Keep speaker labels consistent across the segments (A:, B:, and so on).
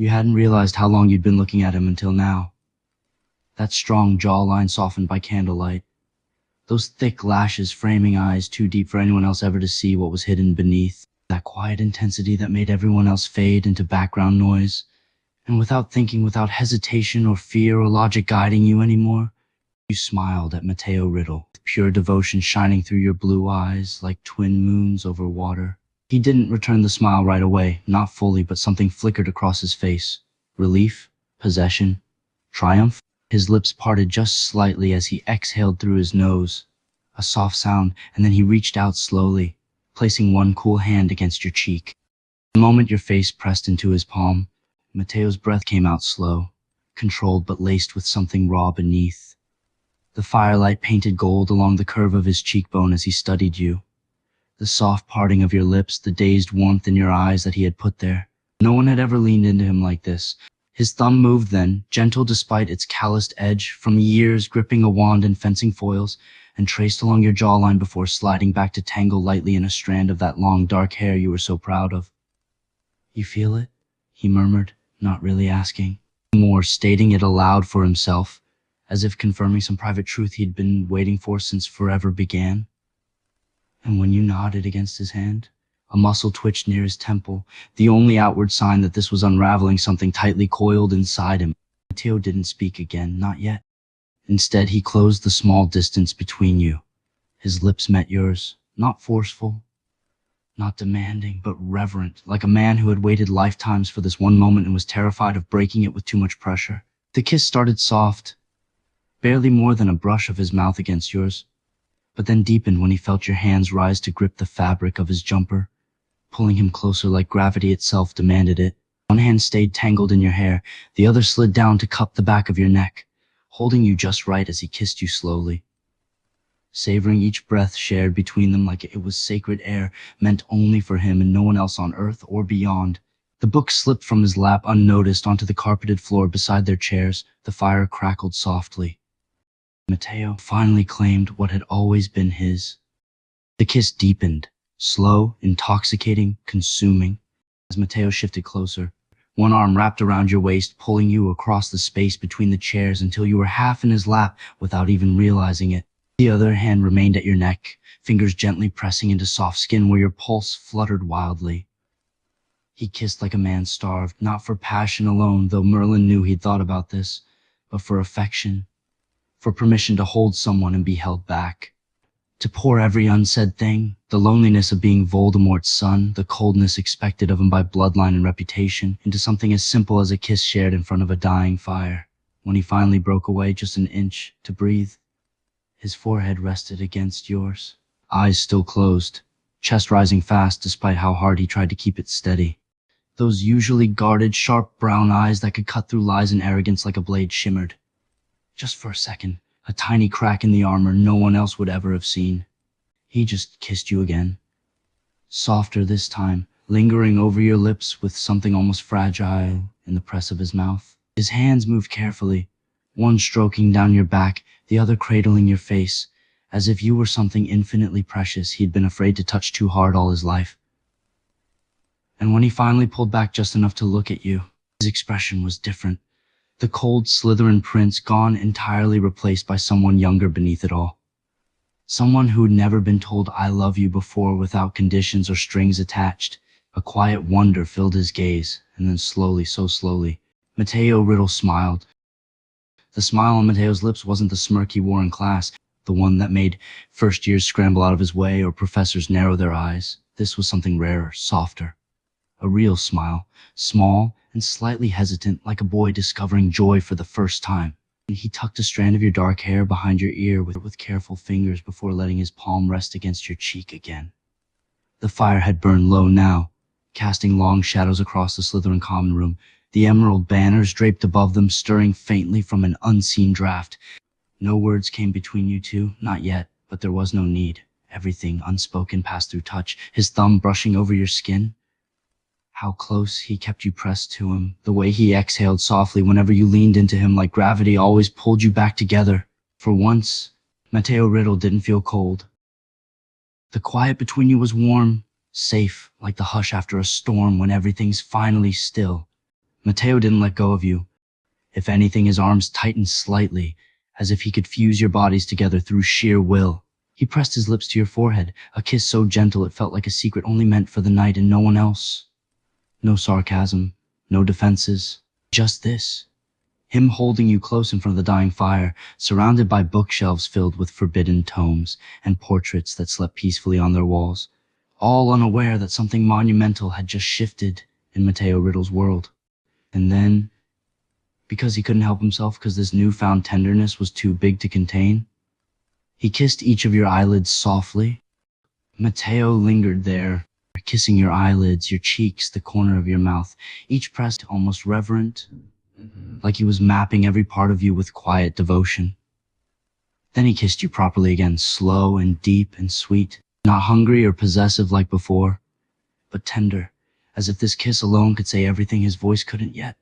A: You hadn't realized how long you'd been looking at him until now. That strong jawline softened by candlelight. Those thick lashes framing eyes too deep for anyone else ever to see what was hidden beneath. That quiet intensity that made everyone else fade into background noise. And without thinking, without hesitation or fear or logic guiding you anymore, you smiled at Mattheo Riddle, with pure devotion shining through your blue eyes like twin moons over water. He didn't return the smile right away, not fully, but something flickered across his face. Relief, possession, triumph. His lips parted just slightly as he exhaled through his nose. A soft sound, and then he reached out slowly, placing one cool hand against your cheek. The moment your face pressed into his palm, Matteo's breath came out slow, controlled but laced with something raw beneath. The firelight painted gold along the curve of his cheekbone as he studied you. The soft parting of your lips, the dazed warmth in your eyes that he had put there. No one had ever leaned into him like this. His thumb moved then, gentle despite its calloused edge, from years gripping a wand and fencing foils, and traced along your jawline before sliding back to tangle lightly in a strand of that long dark hair you were so proud of. "You feel it?" he murmured, not really asking. More, stating it aloud for himself, as if confirming some private truth he'd been waiting for since forever began. And when you nodded against his hand, a muscle twitched near his temple, the only outward sign that this was unraveling something tightly coiled inside him. Mattheo didn't speak again, not yet. Instead, he closed the small distance between you. His lips met yours, not forceful, not demanding, but reverent, like a man who had waited lifetimes for this one moment and was terrified of breaking it with too much pressure. The kiss started soft, barely more than a brush of his mouth against yours, but then deepened when he felt your hands rise to grip the fabric of his jumper, pulling him closer like gravity itself demanded it. One hand stayed tangled in your hair, the other slid down to cup the back of your neck, holding you just right as he kissed you slowly. Savoring each breath shared between them like it was sacred air meant only for him and no one else on earth or beyond. The book slipped from his lap unnoticed onto the carpeted floor beside their chairs. The fire crackled softly. Mattheo finally claimed what had always been his. The kiss deepened, slow, intoxicating, consuming. As Mattheo shifted closer, one arm wrapped around your waist, pulling you across the space between the chairs until you were half in his lap without even realizing it. The other hand remained at your neck, fingers gently pressing into soft skin where your pulse fluttered wildly. He kissed like a man starved, not for passion alone, though Merlin knew he'd thought about this, but for affection, for permission to hold someone and be held back. To pour every unsaid thing, the loneliness of being Voldemort's son, the coldness expected of him by bloodline and reputation, into something as simple as a kiss shared in front of a dying fire. When he finally broke away just an inch to breathe, his forehead rested against yours, eyes still closed, chest rising fast despite how hard he tried to keep it steady. Those usually guarded, sharp brown eyes that could cut through lies and arrogance like a blade shimmered. Just for a second, a tiny crack in the armor no one else would ever have seen. He just kissed you again. Softer this time, lingering over your lips with something almost fragile in the press of his mouth. His hands moved carefully, one stroking down your back, the other cradling your face, as if you were something infinitely precious he'd been afraid to touch too hard all his life. And when he finally pulled back just enough to look at you, his expression was different. The cold Slytherin prince gone, entirely replaced by someone younger beneath it all. Someone who'd never been told "I love you" before without conditions or strings attached. A quiet wonder filled his gaze, and then slowly, so slowly, Mattheo Riddle smiled. The smile on Matteo's lips wasn't the smirk he wore in class, the one that made first years scramble out of his way or professors narrow their eyes. This was something rarer, softer. A real smile, small and slightly hesitant, like a boy discovering joy for the first time. He tucked a strand of your dark hair behind your ear with careful fingers before letting his palm rest against your cheek again. The fire had burned low now, casting long shadows across the Slytherin common room, the emerald banners draped above them stirring faintly from an unseen draft. No words came between you two, not yet, but there was no need. Everything unspoken passed through touch, his thumb brushing over your skin. How close he kept you pressed to him, the way he exhaled softly whenever you leaned into him like gravity always pulled you back together. For once, Mattheo Riddle didn't feel cold. The quiet between you was warm, safe, like the hush after a storm when everything's finally still. Matteo didn't let go of you. If anything, his arms tightened slightly, as if he could fuse your bodies together through sheer will. He pressed his lips to your forehead, a kiss so gentle it felt like a secret only meant for the night and no one else. No sarcasm, no defenses, just this. Him holding you close in front of the dying fire, surrounded by bookshelves filled with forbidden tomes and portraits that slept peacefully on their walls, all unaware that something monumental had just shifted in Mattheo Riddle's world. And then, because he couldn't help himself because this newfound tenderness was too big to contain, he kissed each of your eyelids softly. Mattheo lingered there, kissing your eyelids, your cheeks, the corner of your mouth, each pressed almost reverent, like he was mapping every part of you with quiet devotion. Then he kissed you properly again, slow and deep and sweet, not hungry or possessive like before, but tender, as if this kiss alone could say everything his voice couldn't yet.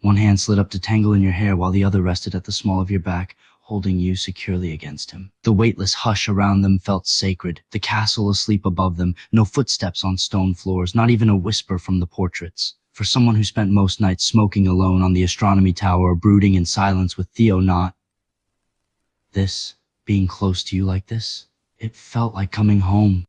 A: One hand slid up to tangle in your hair while the other rested at the small of your back, holding you securely against him. The weightless hush around them felt sacred, the castle asleep above them, no footsteps on stone floors, not even a whisper from the portraits. For someone who spent most nights smoking alone on the astronomy tower or brooding in silence with Theo, being close to you like this, it felt like coming home.